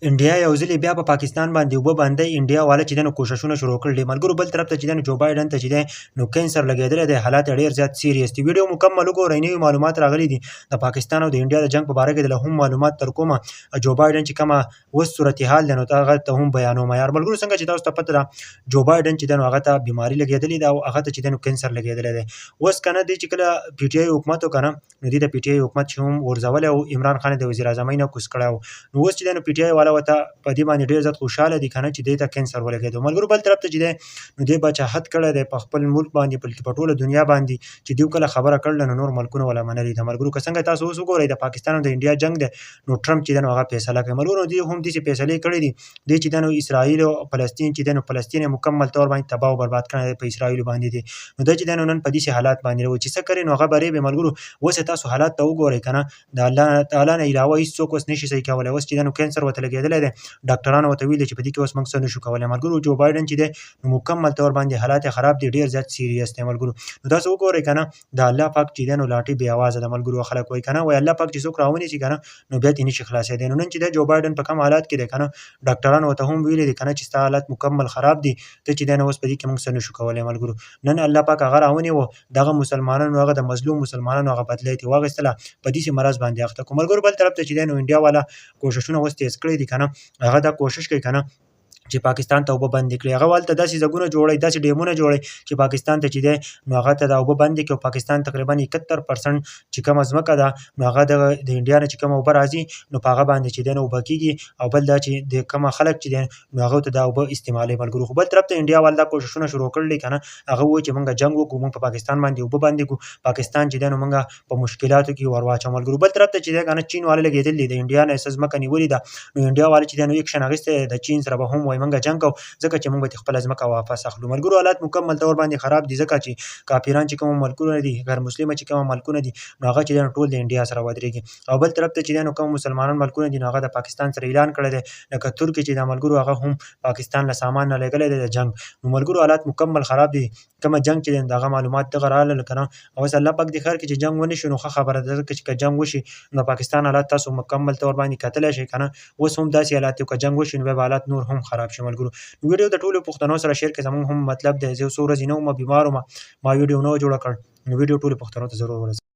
انډیا یو ځلې بیا په پاکستان باندې اوبه باندې انډیا والا چې دی نو کوښښونه شروع کړل دي ملګرو. بل طرف ته چې دی نو جو بایډن ته چې دی نو کینسر لګېدلی دی، حالات یې ډېر زیات سیریس دي. ویډیو مکمل وګورئ، نوي معلومات راغلي دي د پاکستان او د انډیا د جنګ په باره کې. د هم معلومات در کومه جو بایډن چې کومه اوس صورتحال دی نو هغه ته هم بیانوم. یار ملګرو څنګه چې تاسو ته پته ده جو بایډن چې دی نو هغه ته بیماري لګېدلې ده او هغه ته چې دی نو کینسر لګېدلی دی. اوس که نه دی چې کله پی ټي آی حکومت وکړه نو دې د پی ټي آی حکومت چې هم غورځولی او عمران خان یې د وزیر اعظمۍ نه کوز کړی و. نو اوس چې دی نو پی ټي آی والا ورته په دې باندې ډېر زیات خوشحاله دي که نه چې دې ته کینسر ولګېدو. ملګرو بل طرف ته چې دی نو دې بچاهت کړی دی په خپل ملک باندې بلکې په ټوله دنیا باندې چې دوی کله خبره کړله نو نور ملکونه ولا منلې ده. ملګرو که څنګه تاسو اوس وګورئ د پاکستان او د انډیا جنګ دی نو ټرمپ چې دی نو هغه فیصله کوي. ملګرو دوی هم داسې فیصلې کړې دي دوی چې دی نو اسرائیل او فلسطین چې دی نو فلسطین یې مکمل طور باندې تباه او برباد کړی دی په اسرائیلو باندې دی. نو دا چې دی نو نن په داسې حالات باندې و چې څه کوي نو هغه برې به. ملګرو اوس تاسو حالات ته وګورئ که نه د الله تعالی نه علاوه هېڅوک اوس نشي صحیح کولی. اوس چې دی نو کینسر ورته لګېدلی دی، ډاکټرانو ورته ویلي چې په دې کې اوس موږ څه نشو کولی. ملګرو جو بایډن چې دی نو مکمل طور باندې حالات یې خراب دي، ډېر زیات سیریس دی. ملګرو نو تاسو وګورئ که نه د الله پاک چې دی نو لاټۍ بې اوازه ده. ملګرو خلک وایي که نه وایي الله پاک چې څوک راونیسي که نه نو بیا ترې نشي خلاصېدی. نو نن چې دی جو بایډن په کوم حالات کې دی که نه ډاکټرانو ورته هم ویلي دي که نه چې ستا حالات مکمل خراب دي، ته چې دی نو اوس په دې کې موږ څه نشو کولی. ملګرو نن الله پاک هغه راونیوه، دغه مسلمانانو هغه د مظلوم مسلمانانو هغه بدله یې ترې واخیستله، په داسې مرض باندې اخته کړو. ملګرو بل طرف ته چې دی نو انډیا والا کوښښونه اوس تیز کړي دي که نه، هغه دا کوښښ کوي که نه چې پاکستان ته اوبه بندې کړي. هغه هلته داسې ځګونه جوړوي، داسې ډیمونه جوړوي چې پاکستان ته چې دی نو هغه ته دا اوبه بندې کړي. او پاکستان تقریبا 71% چې کومه ځمکه ده نو هغه د انډیا نه چې کومه اوبه راځي نو په هغه باندې چې دی نو اوبه کېږي. او بل دا چې د کومه خلک چې دی نو هغو ته دا اوبه استعمالوي. ملګرو خو بل طرف ته انډیا والا دا کوښښونه شروع کړل دي که نه، هغه وایي چې موږ جنګ وکړو، موږ په پاکستان باندې اوبه بندې کړو، پاکستان چې دی نو موږ په مشکلاتو کې ور واچوو. ملګرو بل طرف ته چې دی که نه چین والا لګېدلي دي، د انډیا نه یې څه ځمکه نیولې ده نو انډیا والا چې دی نو ایکشن اخیستی دی د چین سره به هم وایي موږ جنګ کوو ځکه چې موږ به خپله ځمکه واپس اخلو. ملګرو حالات مکمل طور باندې خراب دي ځکه چې کافران چې کوم ملکونه دي، غیر مسلمه چې کوم ملکونه دي نو هغه چې دی نو ټول د انډیا سره ودرېږي. او بل طرف ته چې دی نو کوم مسلمانان ملکونه دي نو هغه د پاکستان سره اعلان کړی دی، لکه ترکیه چې دا ملګرو هغه هم پاکستان له سامان نه لېږلی دی د جنګ. نو ملګرو حالات مکمل خراب دي، کومه جنګ چې دی نو د هغه معلومات دغه راغلل که نه. اوس الله پاک دې خیر کړي چې جنګ ونه شي نو ښه خبره ده، ځکه چې که جنګ وشي نو پاکستان حالات تاسو مکمل طور باندې کتلی شئ که نه. اوس هم داسې حالات دي، که جنګ وشي نو بیا به حالات نور هم خراب شي. ملګرو ویډیو د ټولو پښتنو سره شیر کړئ، زموږ هم مطلب دی زه یو څو ورځې نه وم بیمار وم، ما ویډیو نه وه جوړه کړ نو ویډیو ټولو پښتنو ته ضرور ورسوئ.